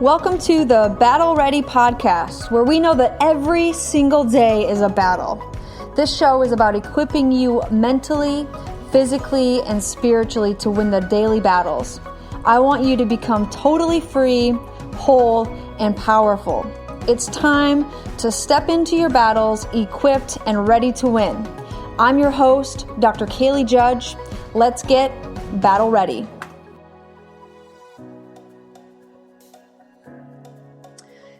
Welcome to the Battle Ready podcast, where we know that every single day is a battle. This show is about equipping you mentally, physically, and spiritually to win the daily battles. I want you to become totally free, whole, and powerful. It's time to step into your battles equipped and ready to win. I'm your host, Dr. Kaylee Judge. Let's get battle ready.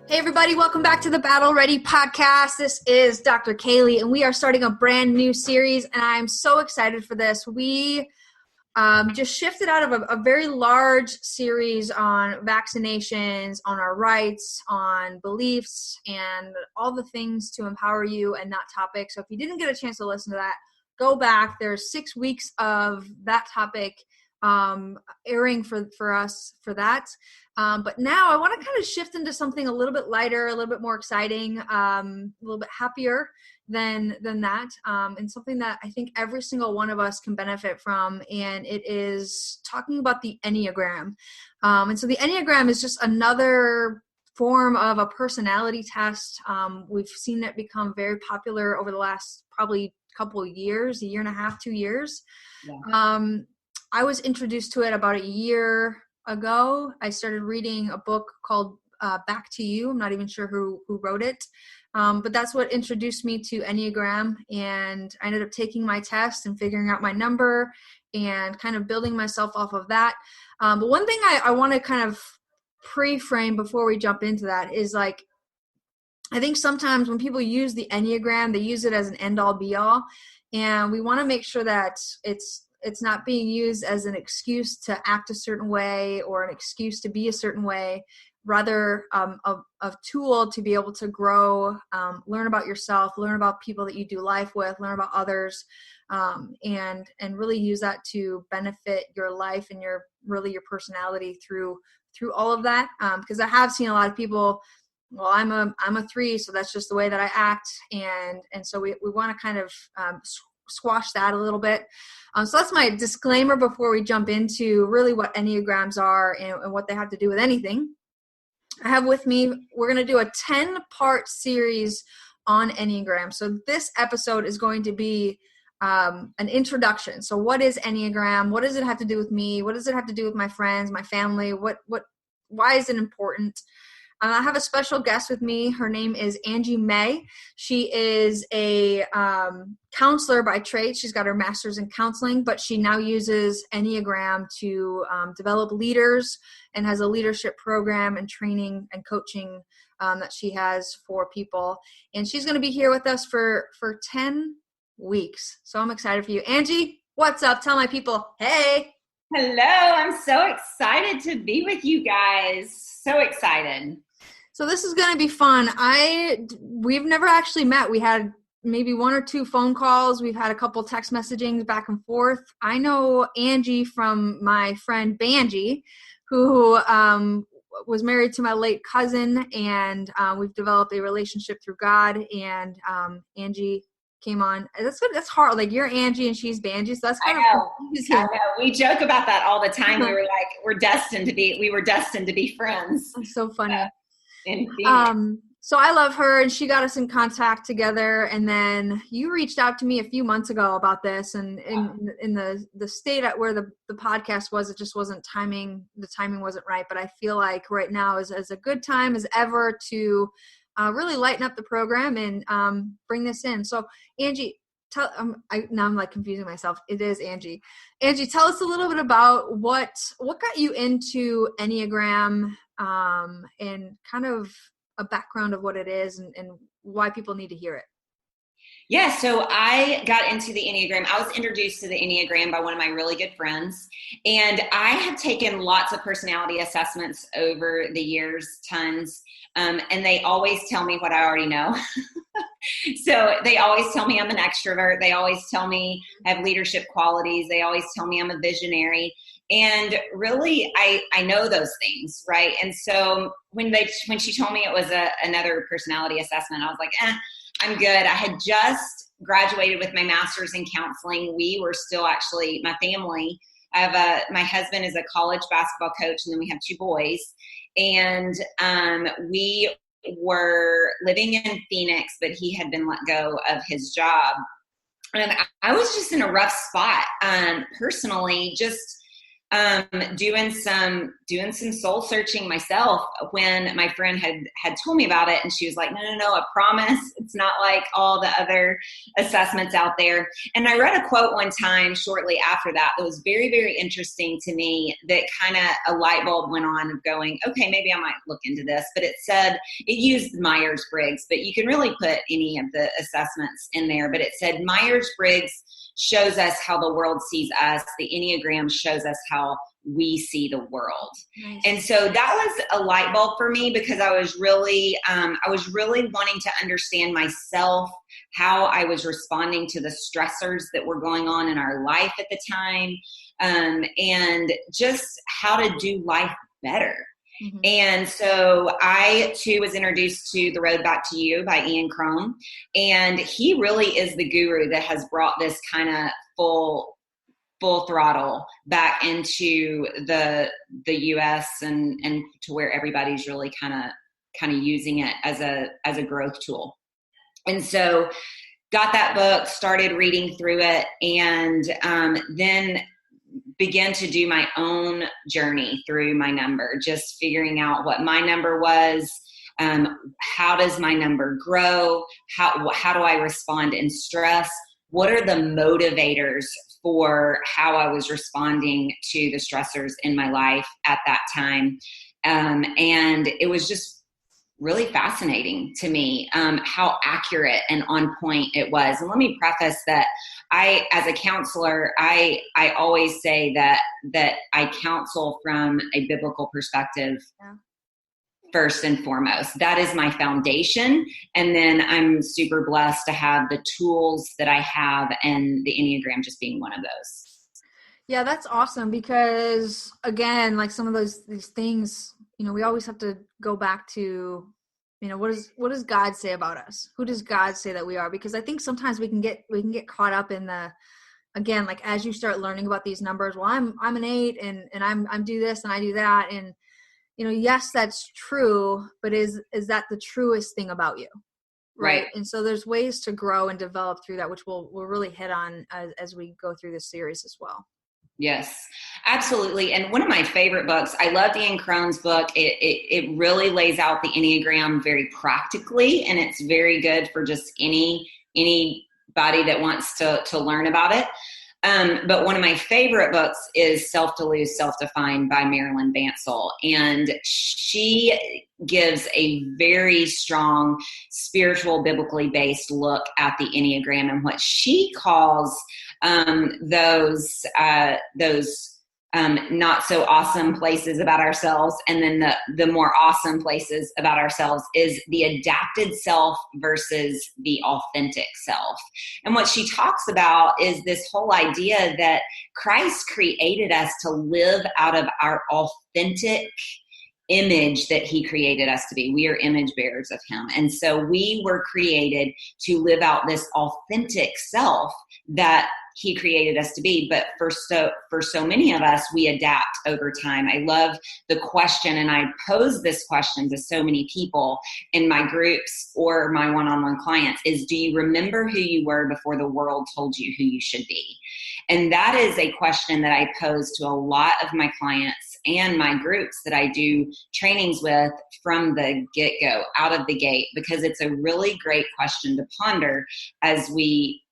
Hey everybody, welcome back to the Battle Ready podcast. This is Dr. Kaylee, and we are starting a brand new series, and I'm so excited for this. We just shifted out of a very large series on vaccinations, on our rights, on beliefs, and all the things to empower you and that topic. So if you didn't get a chance to listen to that, go back. There's 6 weeks of that topic airing for us for that. But now I want to kind of shift into something a little bit lighter, a little bit more exciting, a little bit happier than that, and something that I think every single one of us can benefit from, and it is talking about the Enneagram. And so the Enneagram is just another form of a personality test. We've seen it become very popular over the last probably couple of years, a year and a half, 2 years. Yeah. I was introduced to it about a year ago. I started reading a book called Back to You. I'm not even sure who wrote it, but that's what introduced me to Enneagram, and I ended up taking my test and figuring out my number and kind of building myself off of that. But one thing I want to kind of pre-frame before we jump into that is, like, I think sometimes when people use the Enneagram, they use it as an end-all be-all, and we want to make sure that it's not being used as an excuse to act a certain way or an excuse to be a certain way, rather a tool to be able to grow, learn about yourself, learn about people that you do life with, learn about others, and really use that to benefit your life and your personality through all of that. Because I have seen a lot of people, well, I'm a 3, so that's just the way that I act, and so we want to kind of squash that a little bit. So that's my disclaimer before we jump into really what Enneagrams are and what they have to do with anything. I have with me, we're going to do a 10-part series on Enneagram. So this episode is going to be an introduction. So what is Enneagram? What does it have to do with me? What does it have to do with my friends, my family? Why is it important? I have a special guest with me. Her name is Angie May. She is a counselor by trade. She's got her master's in counseling, but she now uses Enneagram to develop leaders and has a leadership program and training and coaching that she has for people. And she's going to be here with us for 10 weeks. So I'm excited for you. Angie, what's up? Tell my people, hey. Hello. I'm so excited to be with you guys. So excited. So this is going to be fun. We've never actually met. We had maybe 1 or 2 phone calls. We've had a couple text messagings back and forth. I know Angie from my friend Bangie, who was married to my late cousin, and we've developed a relationship through God, and Angie came on. That's hard. Like, you're Angie and she's Bangie, so that's kind of confusing. I know. We joke about that all the time. We were like, we were destined to be friends. That's so funny. So I love her, and she got us in contact together, and then you reached out to me a few months ago about this, and in the state at where the podcast was, it just wasn't timing. The timing wasn't right, but I feel like right now is as a good time as ever to really lighten up the program and bring this in. So Angie, now I'm like confusing myself. It is Angie. Angie, tell us a little bit about what got you into Enneagram, and kind of a background of what it is and why people need to hear it. Yeah, so I got into the Enneagram. I was introduced to the Enneagram by one of my really good friends, and I have taken lots of personality assessments over the years, tons, and they always tell me what I already know. So they always tell me I'm an extrovert. They always tell me I have leadership qualities. They always tell me I'm a visionary. And really, I know those things, right? And so when she told me it was another personality assessment, I was like, I'm good. I had just graduated with my master's in counseling. We were still actually, my family my husband is a college basketball coach, and then we have 2 boys. And we were living in Phoenix, but he had been let go of his job. And I was just in a rough spot, personally, just doing some soul searching myself, when my friend had told me about it, and she was like, no, I promise it's not like all the other assessments out there. And I read a quote one time shortly after that was very, very interesting to me, that kind of a light bulb went on of going, okay, maybe I might look into this. But it used Myers-Briggs, but you can really put any of the assessments in there. But it said Myers-Briggs shows us how the world sees us. The Enneagram shows us how we see the world. Nice. And so that was a light bulb for me, because I was really wanting to understand myself, how I was responding to the stressors that were going on in our life at the time, and just how to do life better. Mm-hmm. And so I too was introduced to The Road Back to You by Ian Cron, and he really is the guru that has brought this kind of full throttle back into the US and to where everybody's really kind of using it as a growth tool. And so got that book, started reading through it, and then began to do my own journey through my number, just figuring out what my number was. How does my number grow? How do I respond in stress? What are the motivators for how I was responding to the stressors in my life at that time? And it was just really fascinating to me, how accurate and on point it was. And let me preface that as a counselor, I always say that I counsel from a biblical perspective. Yeah. First and foremost, that is my foundation. And then I'm super blessed to have the tools that I have, and the Enneagram just being one of those. Yeah, that's awesome, because again, like some of these things, we always have to go back to, what does God say about us? Who does God say that we are? Because I think sometimes we can get caught up in again, like as you start learning about these numbers, well, I'm an 8 and I'm do this and I do that. And, yes, that's true, but is that the truest thing about you? Right. And so there's ways to grow and develop through that, which we'll really hit on as we go through this series as well. Yes, absolutely. And one of my favorite books, I loved Ian Cron's book. It really lays out the Enneagram very practically, and it's very good for just anybody that wants to learn about it. But one of my favorite books is Self-Delude, Self-Defined by Marilyn Bansell. And she gives a very strong spiritual, biblically based look at the Enneagram, and what she calls those not so awesome places about ourselves, and then the more awesome places about ourselves is the adapted self versus the authentic self. And what she talks about is this whole idea that Christ created us to live out of our authentic image that he created us to be. We are image bearers of him. And so we were created to live out this authentic self that he created us to be. But for so many of us, we adapt over time. I love the question, and I pose this question to so many people in my groups or my one-on-one clients, is, do you remember who you were before the world told you who you should be? And that is a question that I pose to a lot of my clients and my groups that I do trainings with from the get-go, out of the gate, because it's a really great question to ponder as we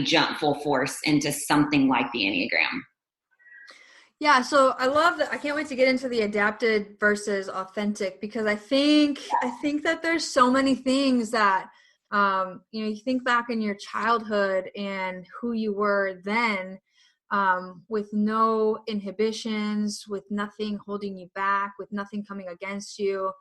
jump full force into something like the Enneagram. Yeah, so I love that. I can't wait to get into the adapted versus authentic, because I think that there's so many things that you think back in your childhood and who you were then, with no inhibitions, with nothing holding you back, with nothing coming against you.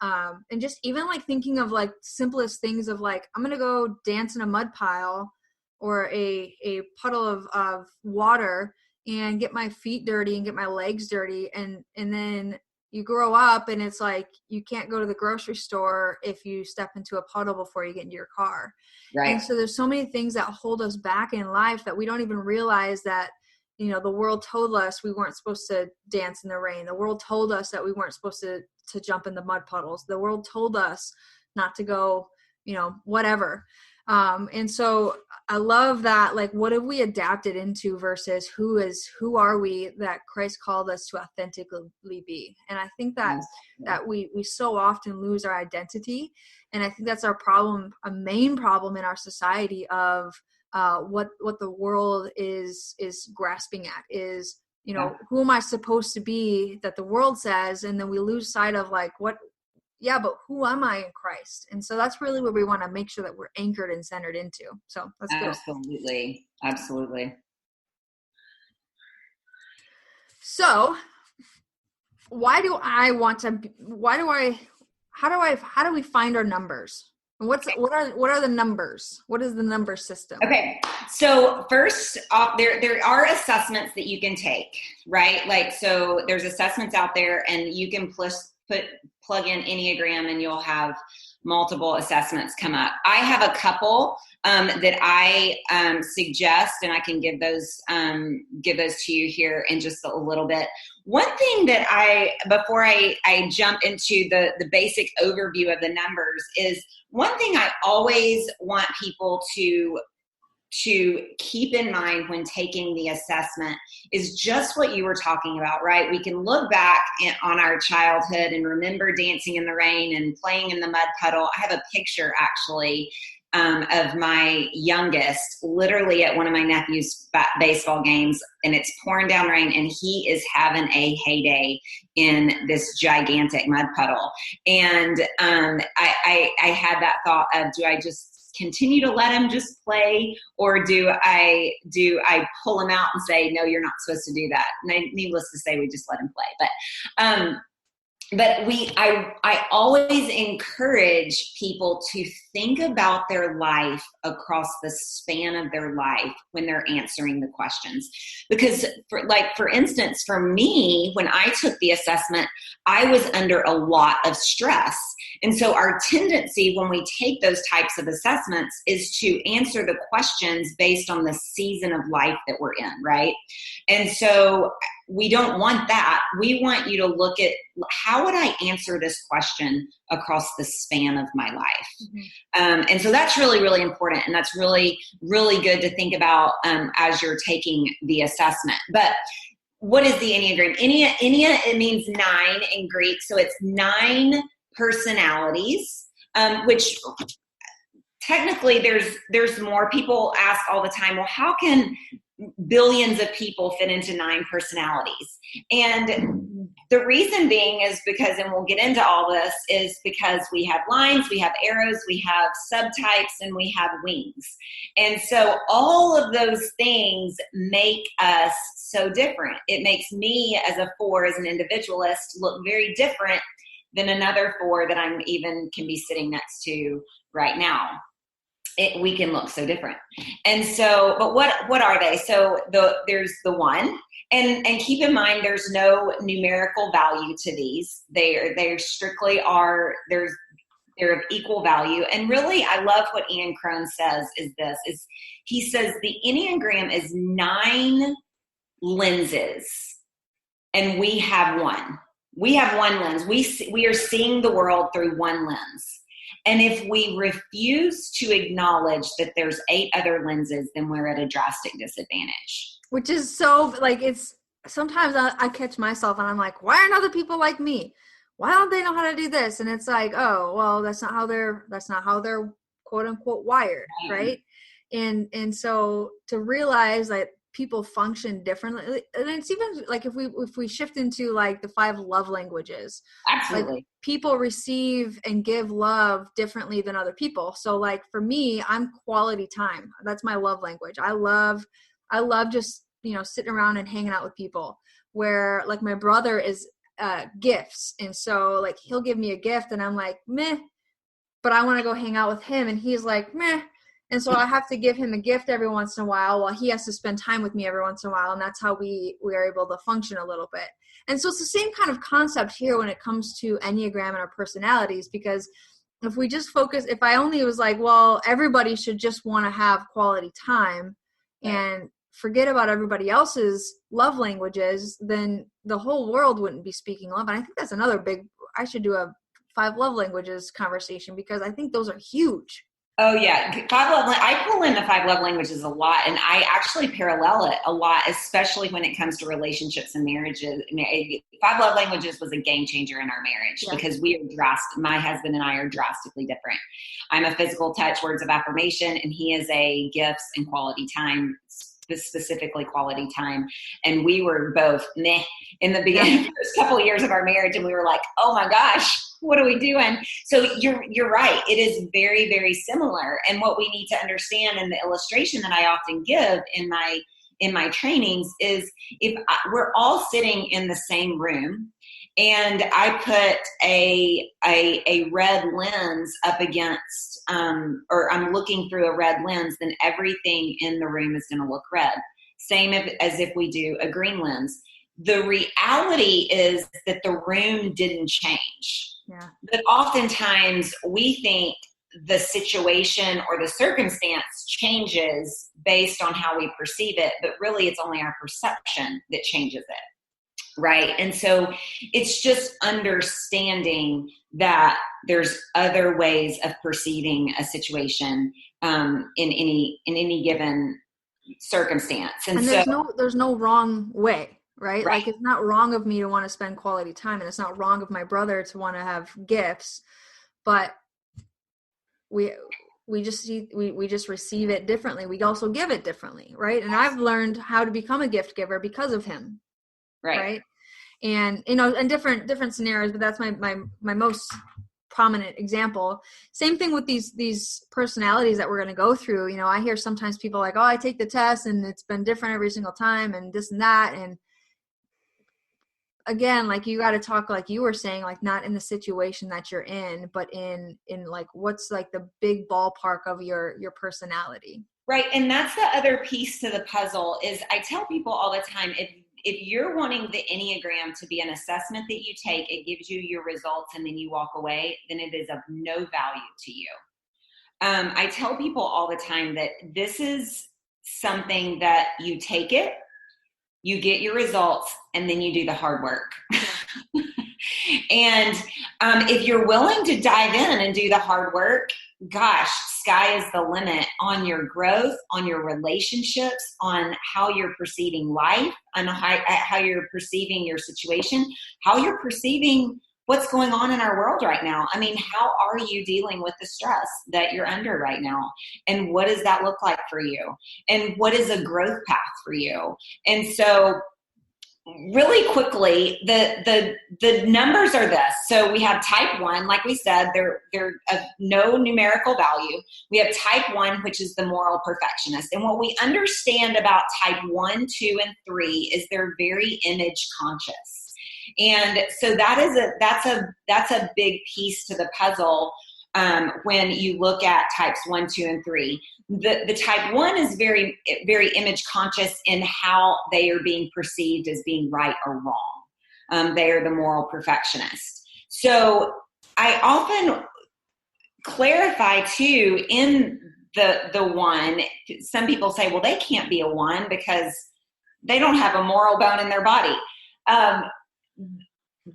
And just even like thinking of like simplest things of like, I'm going to go dance in a mud pile or a puddle of water and get my feet dirty and get my legs dirty. And then you grow up and it's like, you can't go to the grocery store if you step into a puddle before you get into your car. Right. And so there's so many things that hold us back in life that we don't even realize that, the world told us we weren't supposed to dance in the rain. The world told us that we weren't supposed to jump in the mud puddles. The world told us not to go, whatever. And so I love that, like, what have we adapted into versus who are we that Christ called us to authentically be? And I think that we so often lose our identity. And I think that's our problem, a main problem in our society of what the world is grasping at is, who am I supposed to be that the world says, and then we lose sight of like but who am I in Christ? And so that's really where we want to make sure that we're anchored and centered into. So that's good. Absolutely. So how do we find our numbers? And what are the numbers? What is the number system? Okay. So first off, there are assessments that you can take, right? Like, so there's assessments out there and you can plug in Enneagram and you'll have multiple assessments come up. I have a couple that I suggest, and I can give those to you here in just a little bit. One thing that before I jump into the basic overview of the numbers, is one thing I always want people to keep in mind when taking the assessment is just what you were talking about, right? We can look back on our childhood and remember dancing in the rain and playing in the mud puddle. I have a picture actually of my youngest literally at one of my nephew's baseball games, and it's pouring down rain and he is having a heyday in this gigantic mud puddle. And I had that thought of, do I just continue to let him just play, or do I pull him out and say, no, you're not supposed to do that? And needless to say, we just let him play. But I always encourage people to think about their life across the span of their life when they're answering the questions. Because for instance, for me, when I took the assessment, I was under a lot of stress. And so our tendency when we take those types of assessments is to answer the questions based on the season of life that we're in, right? And so we don't want that. We want you to look at, how would I answer this question across the span of my life? Mm-hmm. And so that's really, really important. And that's really, really good to think about as you're taking the assessment. But what is the Enneagram? Ennea, it means 9 in Greek. So it's 9 personalities, which technically there's more. People ask all the time, well, how can billions of people fit into 9 personalities? And the reason being is because, and we'll get into all this, is because we have lines, we have arrows, we have subtypes, and we have wings. And so all of those things make us so different. It makes me as a 4, as an individualist, look very different than another 4 that I'm even can be sitting next to right now. We can look so different. And so, but what are they? So there's the 1, and keep in mind, there's no numerical value to these. They strictly are, they're of equal value. And really, I love what Ian Crone says is he says the Enneagram is 9 lenses, and we have 1. We have 1 lens. We are seeing the world through 1 lens. And if we refuse to acknowledge that there's 8 other lenses, then we're at a drastic disadvantage. Which is so, like, it's sometimes I catch myself and I'm like, why aren't other people like me? Why don't they know how to do this? And it's like, oh, well, that's not how they're quote unquote wired, right? And so to realize that people function differently, and it's even like if we shift into like the 5 love languages, absolutely, like people receive and give love differently than other people. So like for me, I'm quality time. That's my love language. I love just sitting around and hanging out with people. Where like my brother is gifts, and so like he'll give me a gift and I'm like meh, but I want to go hang out with him, and he's like meh. And so I have to give him a gift every once in a while he has to spend time with me every once in a while. And that's how we are able to function a little bit. And so it's the same kind of concept here when it comes to Enneagram and our personalities, because if we just focus, if I only was like, well, everybody should just want to have quality time and forget about everybody else's love languages, then the whole world wouldn't be speaking love. And I think that's another big, I should do a 5 love languages conversation, because I think those are huge. Oh yeah. I pull in the 5 love languages a lot, and I actually parallel it a lot, especially when it comes to relationships and marriages. 5 love languages was a game changer in our marriage because my husband and I are drastically different. I'm a physical touch, words of affirmation, and he is a gifts and quality time, specifically quality time. And we were both meh in the beginning, first couple of years of our marriage, and we were like, oh my gosh, what are we doing? So you're right. It is very, very similar. And what we need to understand, and the illustration that I often give in my trainings, is we're all sitting in the same room, and I put a red lens up against, or I'm looking through a red lens, then everything in the room is going to look red. Same as if we do a green lens. The reality is that the room didn't change. Yeah. But oftentimes we think the situation or the circumstance changes based on how we perceive it, but really it's only our perception that changes it. Right. And so it's just understanding that there's other ways of perceiving a situation in any given circumstance. And there's no wrong way. Right? Like, it's not wrong of me to want to spend quality time, and it's not wrong of my brother to want to have gifts, but we just receive it differently. We also give it differently, right? And I've learned how to become a gift giver because of him, right? And in different scenarios, but that's my most prominent example. Same thing with these personalities that we're going to go through. I hear sometimes people like, oh, I take the test and it's been different every single time, and this and that, and again, like, you got to talk, like you were saying, like, not in the situation that you're in, but in like, what's like the big ballpark of your personality. Right. And that's the other piece to the puzzle. Is I tell people all the time, if you're wanting the Enneagram to be an assessment that you take, it gives you your results, and then you walk away, then it is of no value to you. I tell people all the time that this is something that you take it, you get your results, and then you do the hard work. And if you're willing to dive in and do the hard work, gosh, sky is the limit on your growth, on your relationships, on how you're perceiving life, on how you're perceiving your situation, how you're perceiving what's going on in our world right now. I mean, how are you dealing with the stress that you're under right now? And what does that look like for you? And what is a growth path for you? And so really quickly, the numbers are this. So we have type 1, like we said, they're of no numerical value. We have type 1, which is the moral perfectionist. And what we understand about type 1, 2, and 3 is they're very image conscious. And so that's a big piece to the puzzle when you look at types 1, 2, and 3. The type 1 is very, very image conscious in how they are being perceived as being right or wrong. They are the moral perfectionist. So I often clarify too in the 1. Some people say, well, they can't be a 1 because they don't have a moral bone in their body.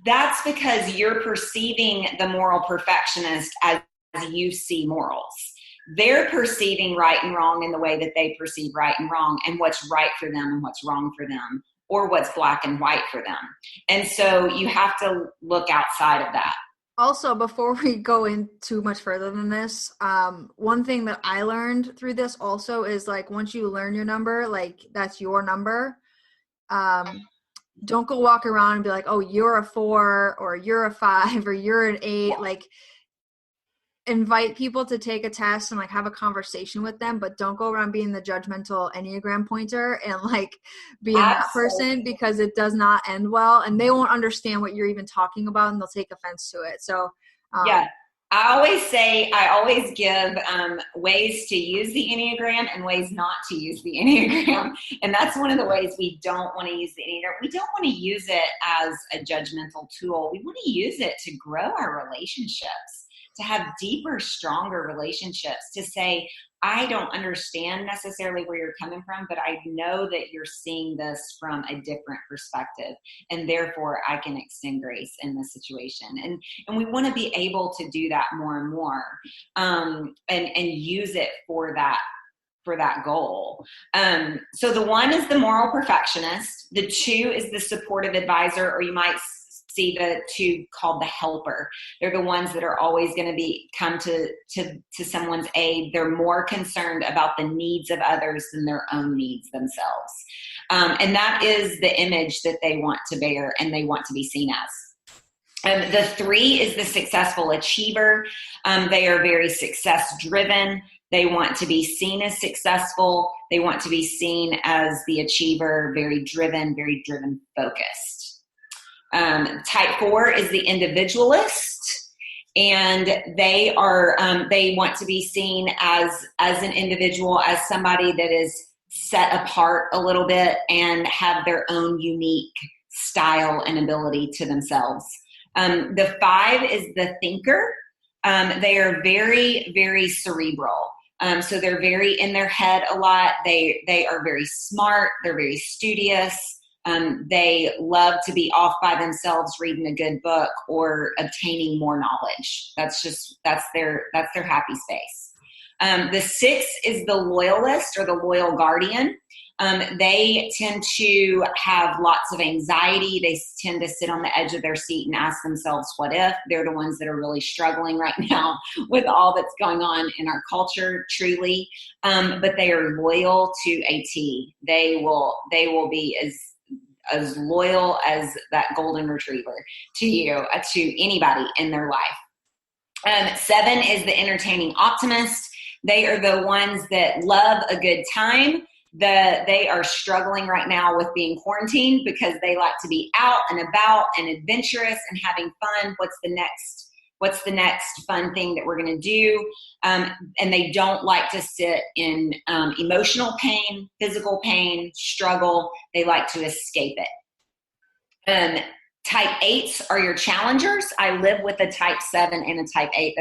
That's because you're perceiving the moral perfectionist as you see morals. They're perceiving right and wrong in the way that they perceive right and wrong, and what's right for them and what's wrong for them, or what's black and white for them. And so you have to look outside of that. Also, before we go in too much further than this, one thing that I learned through this also is, like, once you learn your number, like, that's your number. Don't go walk around and be like, oh, you're a 4 or you're a 5 or you're an 8. Like, invite people to take a test and, like, have a conversation with them, but don't go around being the judgmental Enneagram pointer and, like, being that person, because it does not end well, and they won't understand what you're even talking about, and they'll take offense to it. So yeah, I always give ways to use the Enneagram and ways not to use the Enneagram. And that's one of the ways we don't want to use the Enneagram. We don't want to use it as a judgmental tool. We want to use it to grow our relationships, to have deeper, stronger relationships, to say, I don't understand necessarily where you're coming from, but I know that you're seeing this from a different perspective, and therefore I can extend grace in this situation. And we want to be able to do that more and more, and use it for that goal. So the 1 is the moral perfectionist. The 2 is the supportive advisor, or you might see the 2 called the helper. They're the ones that are always going to come to someone's aid. They're more concerned about the needs of others than their own needs themselves. And that is the image that they want to bear and they want to be seen as. The 3 is the successful achiever. They are very success driven. They want to be seen as successful. They want to be seen as the achiever, very driven focused. Type 4 is the individualist, and they want to be seen as an individual, as somebody that is set apart a little bit and have their own unique style and ability to themselves. The 5 is the thinker. They are very, very cerebral. So they're very in their head a lot. They are very smart. They're very studious. They love to be off by themselves reading a good book or obtaining more knowledge. That's their happy space. The 6 is the loyalist, or the loyal guardian. They tend to have lots of anxiety. They tend to sit on the edge of their seat and ask themselves, what if? They're the ones that are really struggling right now with all that's going on in our culture, truly. But they are loyal to a T. They will be as loyal as that golden retriever to you, to anybody in their life. 7 is the entertaining optimist. They are the ones that love a good time. They are struggling right now with being quarantined because they like to be out and about and adventurous and having fun. What's the next fun thing that we're going to do? And they don't like to sit in emotional pain, physical pain, struggle. They like to escape it. Type 8s are your challengers. I live with a type 7 and a type 8.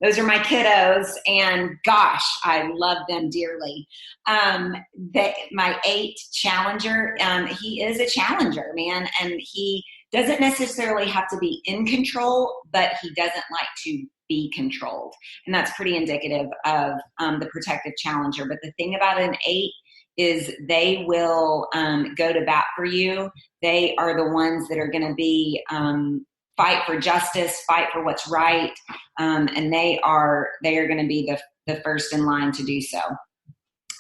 Those are my kiddos, and gosh, I love them dearly. My 8 challenger, he is a challenger, man, and he doesn't necessarily have to be in control, but he doesn't like to be controlled. And that's pretty indicative of the protective challenger. But the thing about an 8 is they will go to bat for you. They are the ones that are going to be fight for justice, fight for what's right, and they are going to be the first in line to do so.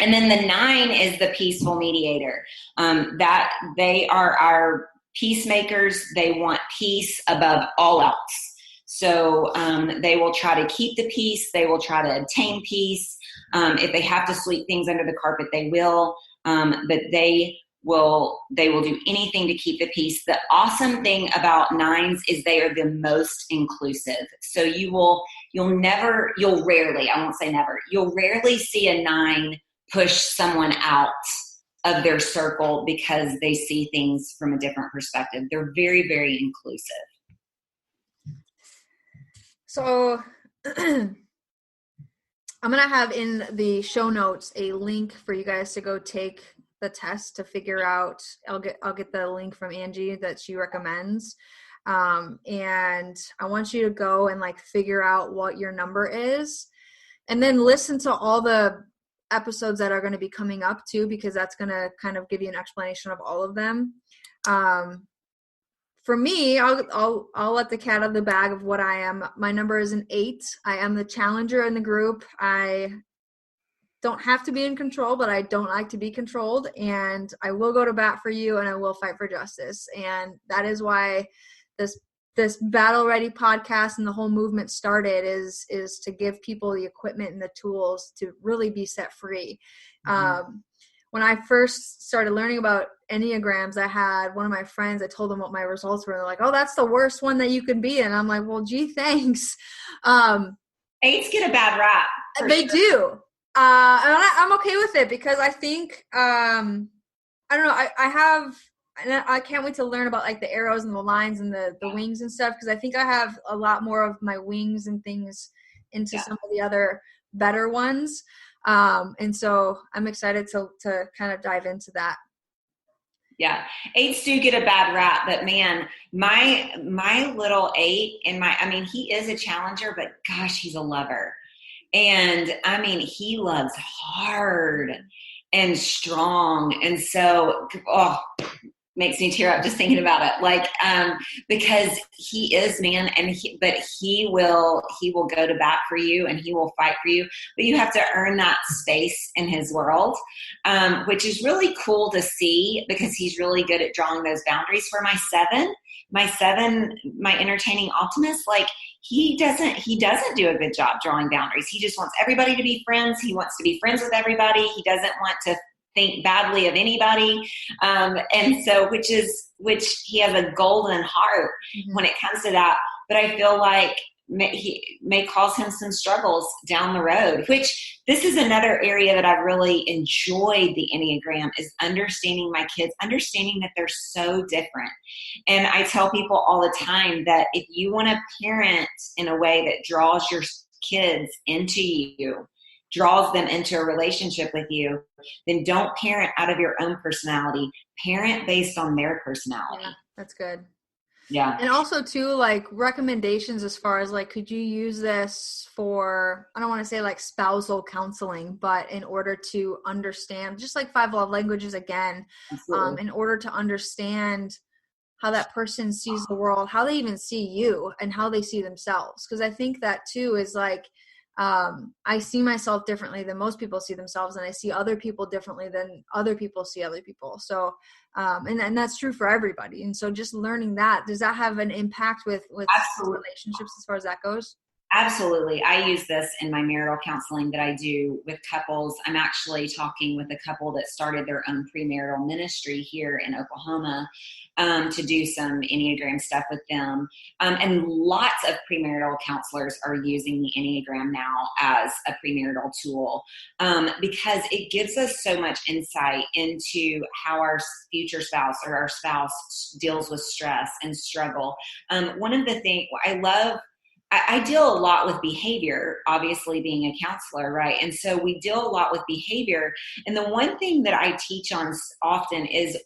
And then the 9 is the peaceful mediator. That they are our peacemakers. They want peace above all else. So they will try to keep the peace. They will try to obtain peace. If they have to sweep things under the carpet, they will. But they will do anything to keep the peace. The awesome thing about 9s is they are the most inclusive. So you'll rarely, I won't say never, you'll rarely see a 9 push someone out of their circle because they see things from a different perspective. They're very, very inclusive. So I'm going to have in the show notes a link for you guys to go take the test to figure out. I'll get the link from Angie that she recommends. And I want you to go and figure out what your number is, and then listen to all the episodes that are going to be coming up too, because that's going to kind of give you an explanation of all of them. For me, I'll let the cat out of the bag of what I am. My number is an 8. I am the challenger in the group. I don't have to be in control, but I don't like to be controlled, and I will go to bat for you, and I will fight for justice. And that is why this Battle Ready podcast and the whole movement started, is to give people the equipment and the tools to really be set free. Mm-hmm. When I first started learning about Enneagrams, I had one of my friends, I told them what my results were. They're like, oh, that's the worst one that you could be in. I'm like, well, gee, thanks. 8s get a bad rap. They do. And I'm okay with it, because I think, I don't know, I and I can't wait to learn about like the arrows and the lines and the wings and stuff, because I think I have a lot more of my wings and things into some of the other better ones. And so I'm excited to kind of dive into that. Yeah. 8s do get a bad rap, but man, my little 8 he is a challenger, but gosh, he's a lover. And I mean, he loves hard and strong. And so, makes me tear up just thinking about it. Like, because he is, man, but he will go to bat for you and he will fight for you, but you have to earn that space in his world, which is really cool to see, because he's really good at drawing those boundaries. For my 7, my entertaining optimist, like, he doesn't do a good job drawing boundaries. He just wants everybody to be friends. He wants to be friends with everybody. He doesn't want to think badly of anybody. And so, which he has a golden heart when it comes to that. But I feel like he may cause him some struggles down the road, which this is another area that I've really enjoyed the Enneagram, is understanding my kids, understanding that they're so different. And I tell people all the time that if you want to parent in a way that draws your kids into you, draws them into a relationship with you, then don't parent out of your own personality. Parent based on their personality. Yeah, that's good. Yeah. And also too, like, recommendations as far as like, could you use this for, I don't want to say like spousal counseling, but in order to understand, just like 5 love languages again, in order to understand how that person sees the world, how they even see you and how they see themselves. Because I think that too is like, I see myself differently than most people see themselves, and I see other people differently than other people see other people. So, and that's true for everybody. And so just learning that, does that have an impact with relationships as far as that goes? Absolutely. I use this in my marital counseling that I do with couples. I'm actually talking with a couple that started their own premarital ministry here in Oklahoma, to do some Enneagram stuff with them. And lots of premarital counselors are using the Enneagram now as a premarital tool, because it gives us so much insight into how our future spouse or our spouse deals with stress and struggle. One of the things I deal a lot with behavior, obviously being a counselor, right? And so we deal a lot with behavior. And the one thing that I teach on often is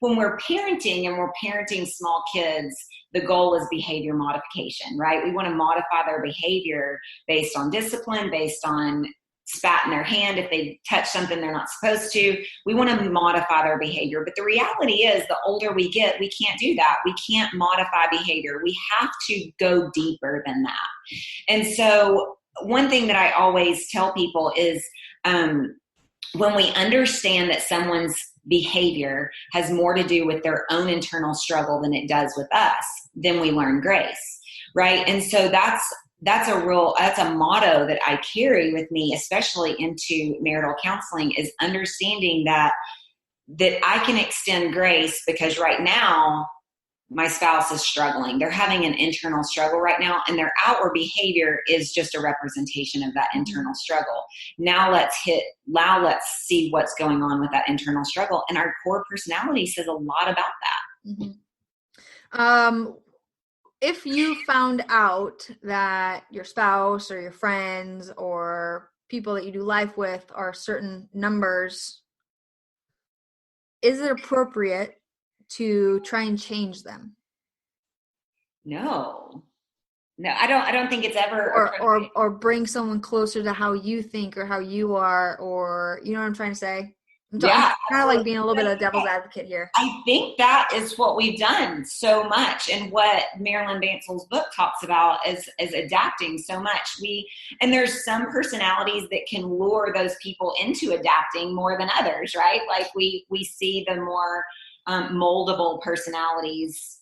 when we're parenting and we're parenting small kids, the goal is behavior modification, right? We want to modify their behavior based on discipline, based on spat in their hand if they touch something they're not supposed to. We want to modify their behavior. But the reality is, the older we get, we can't do that. We can't modify behavior. We have to go deeper than that. And so one thing that I always tell people is, when we understand that someone's behavior has more to do with their own internal struggle than it does with us, then we learn grace, right? And so that's a motto that I carry with me, especially into marital counseling, is understanding that I can extend grace, because right now my spouse is struggling. They're having an internal struggle right now, and their outward behavior is just a representation of that internal struggle. Now let's see what's going on with that internal struggle. And our core personality says a lot about that. Mm-hmm. If you found out that your spouse or your friends or people that you do life with are certain numbers, is it appropriate to try and change them? No, I don't think it's ever or bring someone closer to how you think or how you are, or, you know what I'm trying to say? I'm kind of like being a little bit of a devil's advocate here. I think that is what we've done so much, and what Marilyn Bansel's book talks about is adapting so much. And there's some personalities that can lure those people into adapting more than others, right? Like we see the more moldable personalities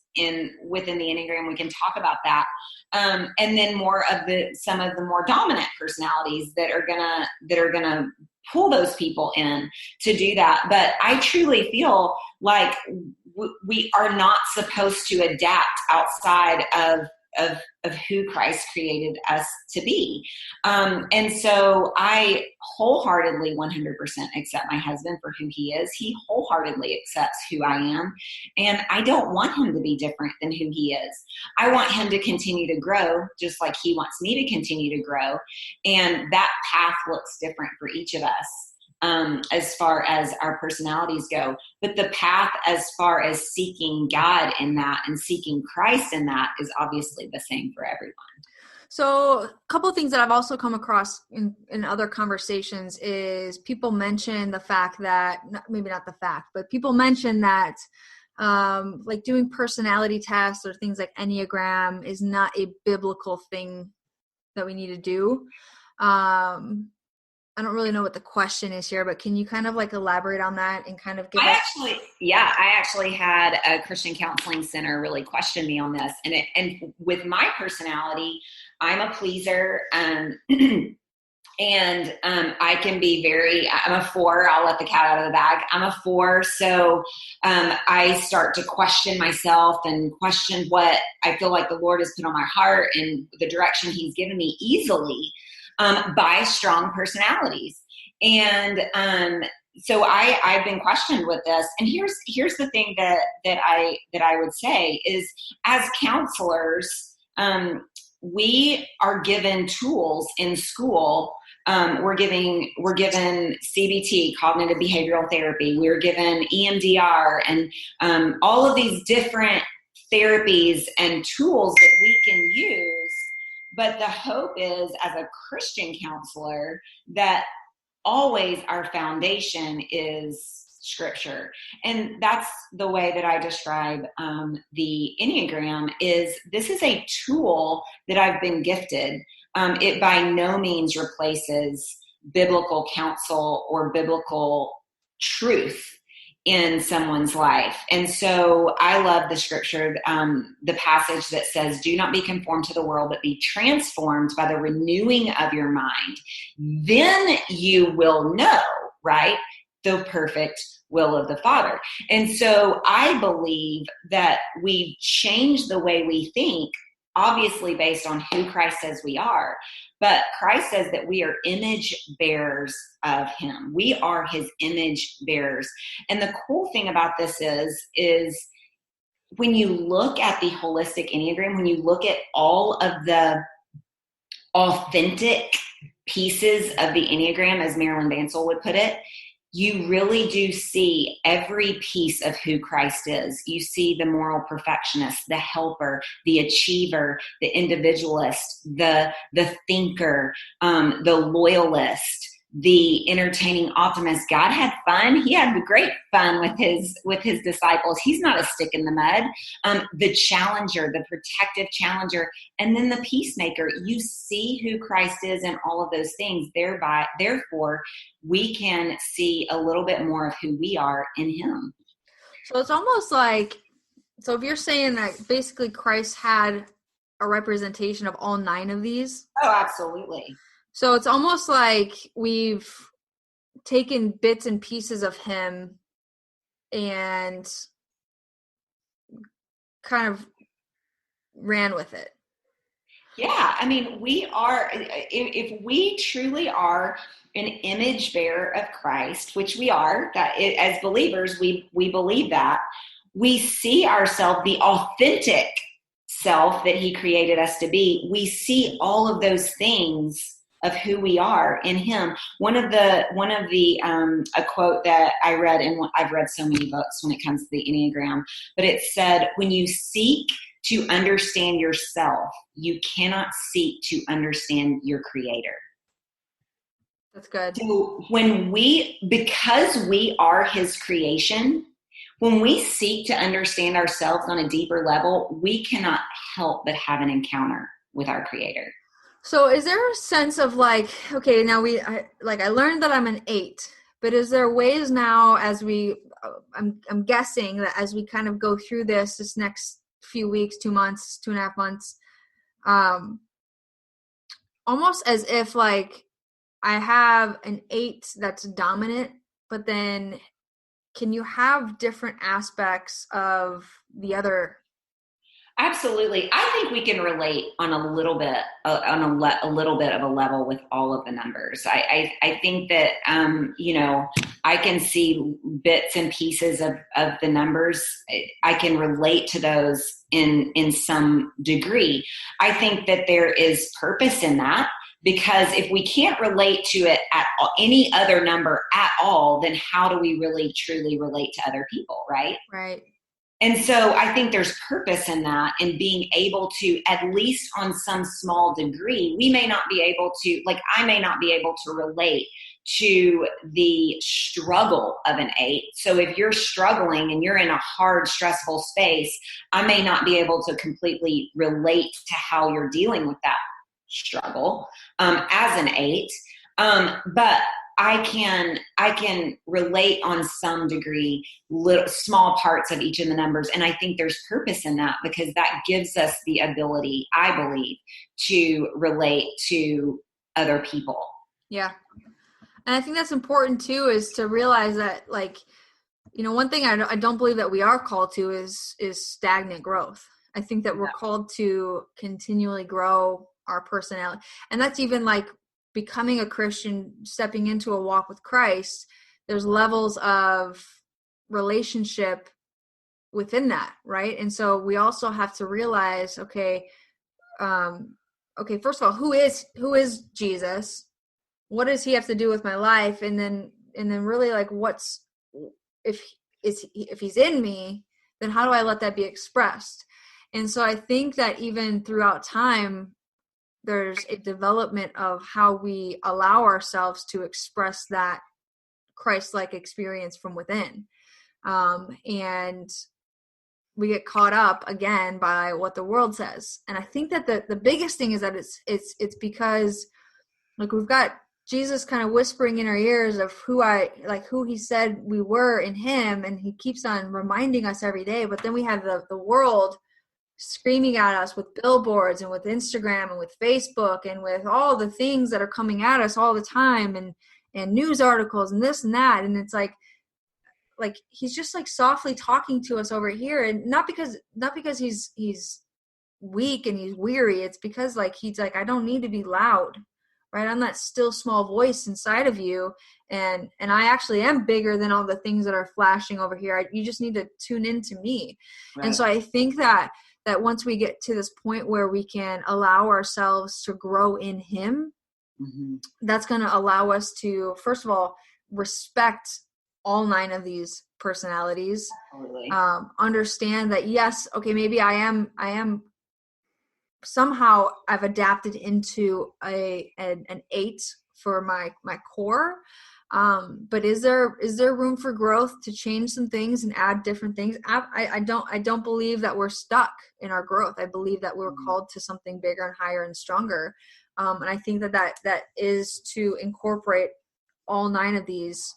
within the Enneagram. We can talk about that. And then some of the more dominant personalities that are gonna pull those people in to do that. But I truly feel like we are not supposed to adapt outside of of who Christ created us to be. And so I wholeheartedly 100% accept my husband for who he is. He wholeheartedly accepts who I am. And I don't want him to be different than who he is. I want him to continue to grow just like he wants me to continue to grow. And that path looks different for each of us. As far as our personalities go, but the path as far as seeking God in that and seeking Christ in that is obviously the same for everyone. So a couple of things that I've also come across in other conversations is people mention the fact that, maybe not the fact, but people mention that like doing personality tests or things like Enneagram is not a biblical thing that we need to do. I don't really know what the question is here, but can you kind of like elaborate on that and kind of give us? I actually had a Christian counseling center really question me on this. And with my personality, I'm a pleaser. And I can be I'm a 4. I'll let the cat out of the bag. I'm a 4. So I start to question myself and question what I feel like the Lord has put on my heart and the direction he's given me easily. By strong personalities. And so I've been questioned with this. And here's the thing that I would say is, as counselors, we are given tools in school. We're given CBT, cognitive behavioral therapy. We're given EMDR and all of these different therapies and tools that we can use. But the hope is, as a Christian counselor, that always our foundation is Scripture. And that's the way that I describe the Enneagram is this is a tool that I've been gifted. It by no means replaces biblical counsel or biblical truth in someone's life. And so I love the scripture, the passage that says, do not be conformed to the world, but be transformed by the renewing of your mind. Then you will know, right, the perfect will of the Father. And so I believe that we change the way we think, obviously based on who Christ says we are. But Christ says that we are image bearers of him. We are his image bearers. And the cool thing about this is when you look at the holistic Enneagram, when you look at all of the authentic pieces of the Enneagram, as Marilyn Bansell would put it, you really do see every piece of who Christ is. You see the moral perfectionist, the helper, the achiever, the individualist, the thinker, the loyalist, the entertaining optimist. God had fun. He had great fun with his disciples. He's not a stick in the mud. The challenger, the protective challenger, and then the peacemaker. You see who Christ is in all of those things. Therefore, we can see a little bit more of who we are in him. So it's almost like, so if you're saying that basically Christ had a representation of all 9 of these. Oh, absolutely. So it's almost like we've taken bits and pieces of him and kind of ran with it. Yeah, I mean, we are, if we truly are an image bearer of Christ, which we are, that as believers, we believe that, we see ourselves, the authentic self that he created us to be. We see all of those things of who we are in him. One of the a quote that I read, and I've read so many books when it comes to the Enneagram, but it said, when you seek to understand yourself, you cannot seek to understand your creator. That's good. So because we are his creation, when we seek to understand ourselves on a deeper level, we cannot help but have an encounter with our creator. So is there a sense of like, okay, now I learned that I'm an 8, but is there ways now as I'm guessing that as we kind of go through this next few weeks, 2 months, 2.5 months, almost as if like I have an 8 that's dominant, but then can you have different aspects of the other? Absolutely. I think we can relate on a little bit, a little bit of a level with all of the numbers. I think that, I can see bits and pieces of the numbers. I can relate to those in some degree. I think that there is purpose in that, because if we can't relate to it at all, any other number at all, then how do we really truly relate to other people? Right. Right. And so I think there's purpose in that, in being able to, at least on some small degree, we may not be able to, like, I may not be able to relate to the struggle of an 8. So if you're struggling and you're in a hard, stressful space, I may not be able to completely relate to how you're dealing with that struggle as an 8. But I can relate on some degree, little small parts of each of the numbers. And I think there's purpose in that, because that gives us the ability, I believe, to relate to other people. Yeah. And I think that's important too, is to realize that, like, one thing I don't believe that we are called to is stagnant growth. I think that we're called to continually grow our personality. And that's even like becoming a Christian, stepping into a walk with Christ. There's levels of relationship within that, right? And so we also have to realize, okay, first of all, who is Jesus? What does he have to do with my life? And then really, like, if he's in me, then how do I let that be expressed? And so I think that even throughout time, there's a development of how we allow ourselves to express that Christ-like experience from within. And we get caught up again by what the world says. And I think that the biggest thing is that it's because, like, we've got Jesus kind of whispering in our ears of who he said we were in him. And he keeps on reminding us every day. But then we have the world screaming at us with billboards and with Instagram and with Facebook and with all the things that are coming at us all the time, and news articles and this and that. And it's like he's just like softly talking to us over here, and not because he's weak and he's weary. It's because, like, he's like, I don't need to be loud, right? I'm that still small voice inside of you, and I actually am bigger than all the things that are flashing over here. You just need to tune into me. Right. And so I think that once we get to this point where we can allow ourselves to grow in him, mm-hmm. that's going to allow us to, first of all, respect all 9 of these personalities. Totally. Understand that, yes, okay, maybe I am somehow I've adapted into an 8 for my core. But is there room for growth to change some things and add different things? I don't believe that we're stuck in our growth. I believe that we're called to something bigger and higher and stronger. And I think that is to incorporate all 9 of these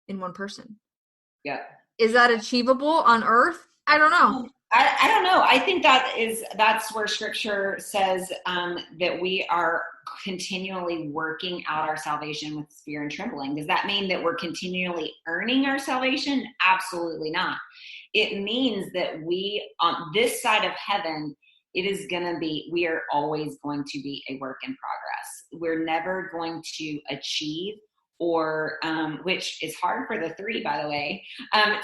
in one person. Yeah. Is that achievable on earth? I don't know. I don't know. I think that's where scripture says that we are continually working out our salvation with fear and trembling. Does that mean that we're continually earning our salvation? Absolutely not. It means that we, on this side of heaven, we are always going to be a work in progress. We're never going to achieve, or which is hard for the 3, by the way,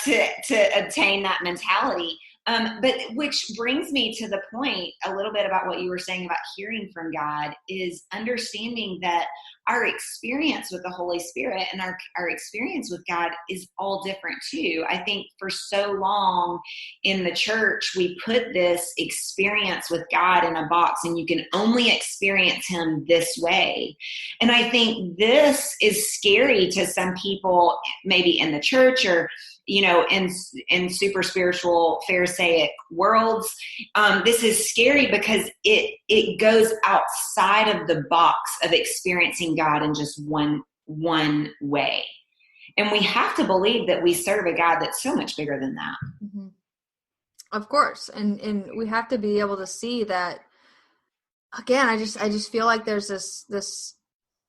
to obtain that mentality. But which brings me to the point a little bit about what you were saying about hearing from God, is understanding that our experience with the Holy Spirit and our experience with God is all different too. I think for so long in the church, we put this experience with God in a box, and you can only experience him this way. And I think this is scary to some people, maybe in the church, or in super spiritual Pharisaic worlds. This is scary because it goes outside of the box of experiencing God in just one way. And we have to believe that we serve a God that's so much bigger than that. Mm-hmm. Of course. And we have to be able to see that. Again, I just feel like there's this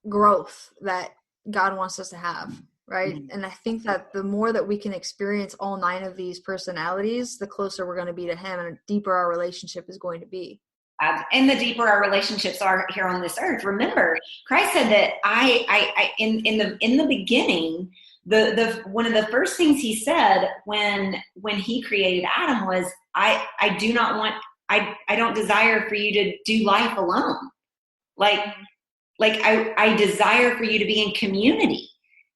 growth that God wants us to have, right? And I think that the more that we can experience all 9 of these personalities, the closer we're going to be to him and the deeper our relationship is going to be. And the deeper our relationships are here on this earth. Remember, Christ said that in the beginning, the one of the first things he said when he created Adam was, I don't desire for you to do life alone. Like I desire for you to be in community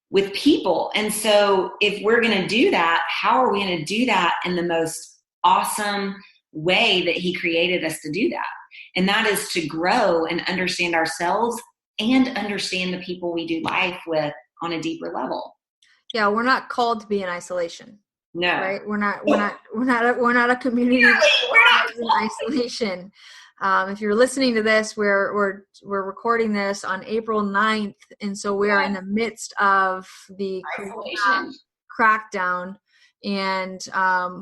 with people. And so if we're going to do that, how are we going to do that in the most awesome way that he created us to do that? And that is to grow and understand ourselves and understand the people we do life with on a deeper level. Yeah, we're not called to be in isolation. No. Right? We're not a community that is in isolation. If you're listening to this, we're recording this on April 9th, and so we are in the midst of the crackdown, and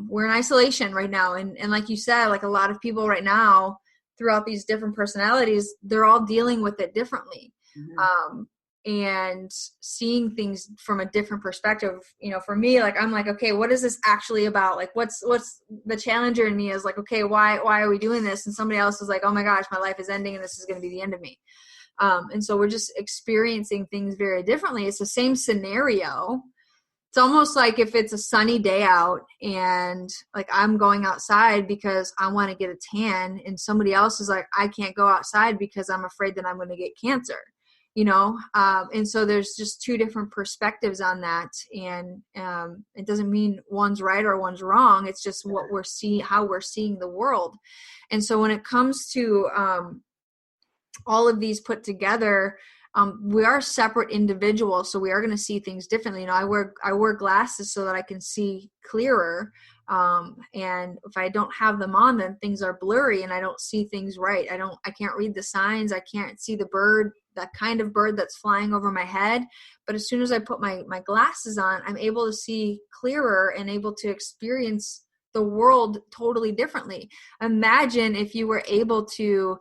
we're in isolation right now. And like you said, like a lot of people right now throughout these different personalities, they're all dealing with it differently. And seeing things from a different perspective. For me, like, I'm like, okay, what is this actually about? Like, what's the challenger in me is like, okay, why are we doing this? And somebody else is like, oh my gosh, my life is ending and this is going to be the end of me. And so we're just experiencing things very differently. It's the same scenario. It's almost like if it's a sunny day out and like I'm going outside because I want to get a tan, and somebody else is like, I can't go outside because I'm afraid that I'm going to get cancer. And so there's just 2 different perspectives on that. And it doesn't mean one's right or one's wrong. It's just what we're seeing, how we're seeing the world. And so when it comes to all of these put together, we are separate individuals. So we are going to see things differently. I wear glasses so that I can see clearer. And if I don't have them on, then things are blurry and I don't see things right. I can't read the signs. I can't see the bird, that kind of bird that's flying over my head. But as soon as I put my glasses on, I'm able to see clearer and able to experience the world totally differently. Imagine if you were able to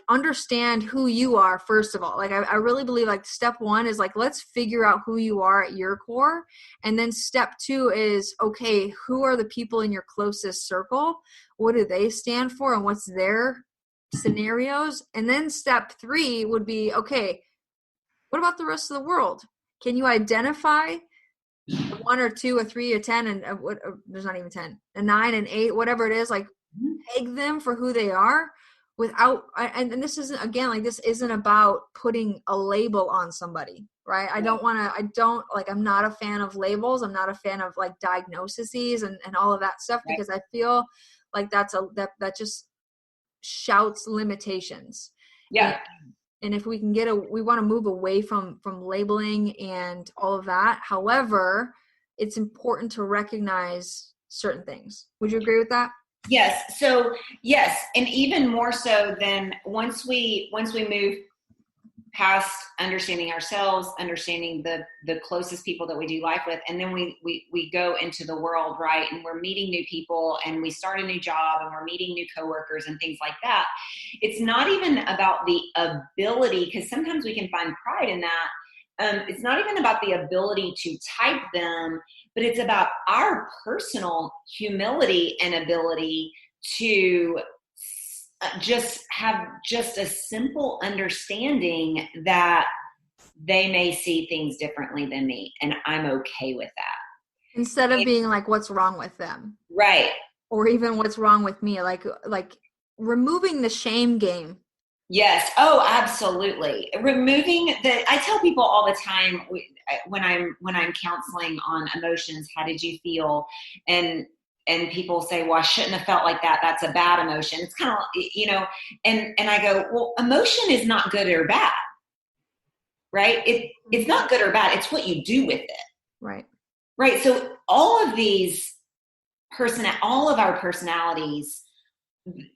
understand who you are, first of all. Like, I really believe like step 1 is like, let's figure out who you are at your core. And then step 2 is, okay, who are the people in your closest circle? What do they stand for? And what's their scenarios? And then step 3 would be, okay, what about the rest of the world? Can you identify 1 or 2 or 3 or 10 and there's not even 10, a 9 and 8, whatever it is, like peg them for who they are without, and this isn't, again, like this isn't about putting a label on somebody, right? I'm not a fan of labels. I'm not a fan of like diagnoses and all of that stuff, because I feel like that just shouts limitations. Yeah. And if we can we want to move away from labeling and all of that. However, it's important to recognize certain things. Would you agree with that? Yes. So yes. And even more so than once we move past understanding ourselves, understanding the closest people that we do life with, and then we go into the world, right? And we're meeting new people and we start a new job and we're meeting new coworkers and things like that. It's not even about the ability, because sometimes we can find pride in that. It's not even about the ability to type them, but it's about our personal humility and ability to just have just a simple understanding that they may see things differently than me, and I'm okay with that. Instead of being like, what's wrong with them? Right. Or even what's wrong with me? Like removing the shame game. Yes. Oh, absolutely. I tell people all the time when I'm counseling on emotions, how did you feel? And people say, well, I shouldn't have felt like that. That's a bad emotion. It's kind of, and I go, well, emotion is not good or bad, right? It's not good or bad. It's what you do with it. Right. Right. So all of our personalities,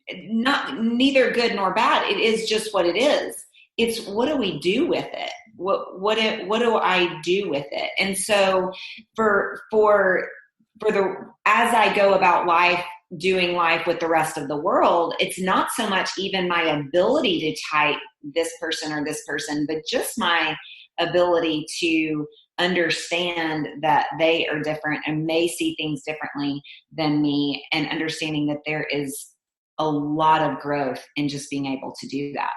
neither good nor bad. It is just what it is. It's what do we do with it? What do I do with it? And so as I go about life, doing life with the rest of the world, it's not so much even my ability to type this person or this person, but just my ability to understand that they are different and may see things differently than me, and understanding that there is a lot of growth in just being able to do that.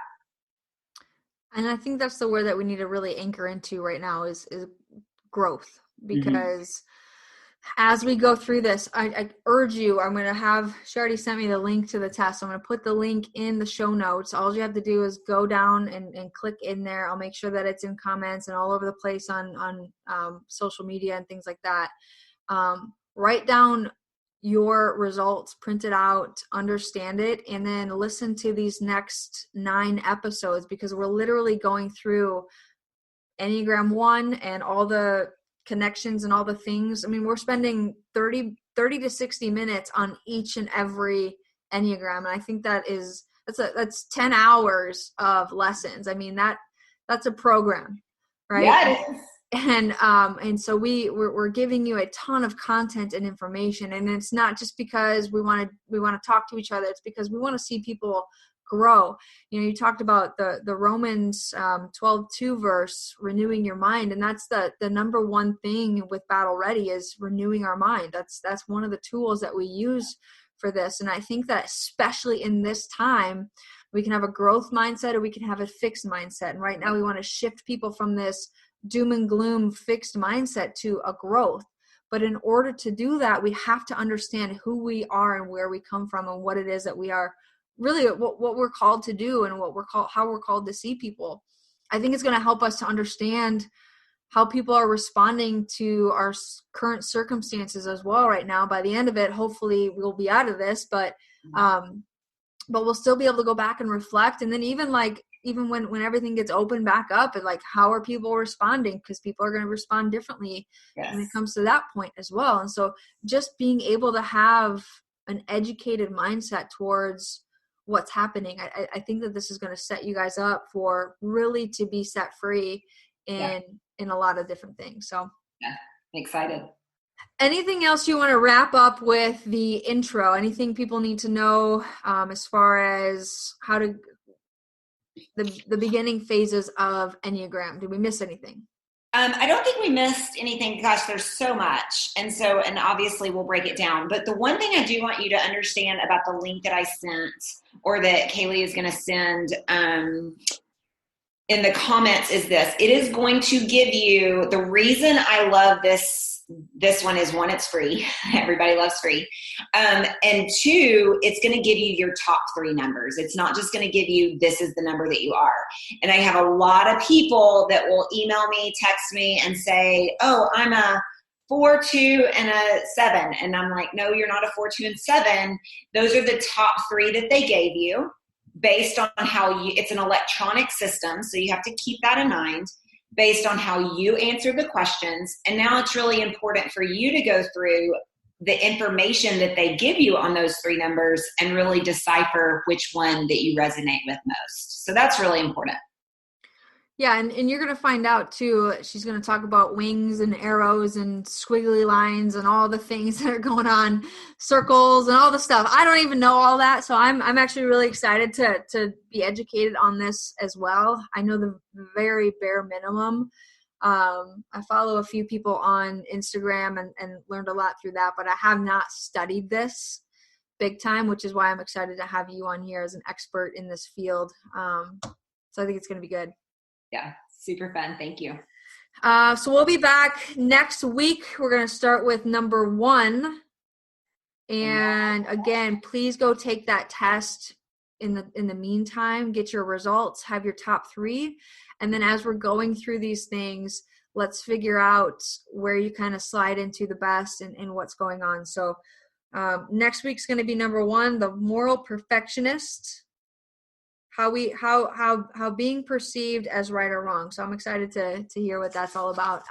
And I think that's the word that we need to really anchor into right now is growth, because as we go through this, I urge you, I'm going to have, she already sent me the link to the test. I'm going to put the link in the show notes. All you have to do is go down and click in there. I'll make sure that it's in comments and all over the place on social media and things like that. Write down your results, print it out, understand it, and then listen to these next 9 episodes, because we're literally going through Enneagram 1 and all the connections and all the things. I mean, we're spending 30 to 60 minutes on each and every Enneagram. And I think that's 10 hours of lessons. I mean, that's a program, right? Yeah, it is. And so we're giving you a ton of content and information, and it's not just because we want to talk to each other. It's because we want to see people grow. You know, you talked about the Romans 12:2 verse, renewing your mind, and that's the number one thing with Battle Ready is renewing our mind. That's one of the tools that we use for this. And I think that especially in this time, we can have a growth mindset or we can have a fixed mindset. And right now we want to shift people from this doom and gloom fixed mindset to a growth. But in order to do that, we have to understand who we are and where we come from and what it is that we are really, what we're called to do and how we're called to see people. I think it's going to help us to understand how people are responding to our current circumstances as well right now. By the end of it, hopefully we'll be out of this, but we'll still be able to go back and reflect. And then even when everything gets opened back up, and like, how are people responding? Because people are going to respond differently when it comes to that point as well. And so just being able to have an educated mindset towards what's happening, I think that this is going to set you guys up for really to be set free in a lot of different things. So I'm excited. Anything else you want to wrap up with the intro? Anything people need to know as far as how to the beginning phases of Enneagram? Did we miss anything? I don't think we missed anything. Gosh, there's so much. And obviously we'll break it down. But the one thing I do want you to understand about the link that I sent, or that Kaylee is going to send in the comments, is this. It is going to give you, the reason I love this one is, one, it's free. Everybody loves free. And 2, it's going to give you your top 3 numbers. It's not just going to give you, this is the number that you are. And I have a lot of people that will email me, text me, and say, oh, I'm a 4, 2, and a 7. And I'm like, no, you're not a 4, 2, and 7. Those are the top 3 that they gave you based on how it's an electronic system. So you have to keep that in mind, based on how you answer the questions. And now it's really important for you to go through the information that they give you on those 3 numbers and really decipher which one that you resonate with most. So that's really important. Yeah, and you're going to find out too, she's going to talk about wings and arrows and squiggly lines and all the things that are going on, circles and all the stuff. I don't even know all that, so I'm actually really excited to be educated on this as well. I know the very bare minimum. I follow a few people on Instagram and learned a lot through that, but I have not studied this big time, which is why I'm excited to have you on here as an expert in this field. So I think it's going to be good. Yeah, super fun. Thank you. So we'll be back next week. We're going to start with number 1. And again, please go take that test in the meantime, get your results, have your top 3. And then as we're going through these things, let's figure out where you kind of slide into the best and what's going on. So next week's going to be number 1, the moral perfectionist. How being perceived as right or wrong. So I'm excited to hear what that's all about.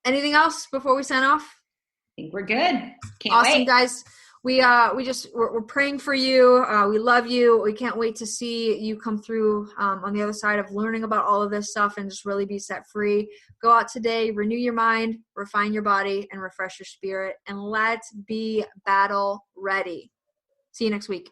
Anything else before we sign off? I think we're good. Can't awesome, wait. Guys. We're praying for you. We love you. We can't wait to see you come through on the other side of learning about all of this stuff and just really be set free. Go out today, renew your mind, refine your body, and refresh your spirit. And let's be battle ready. See you next week.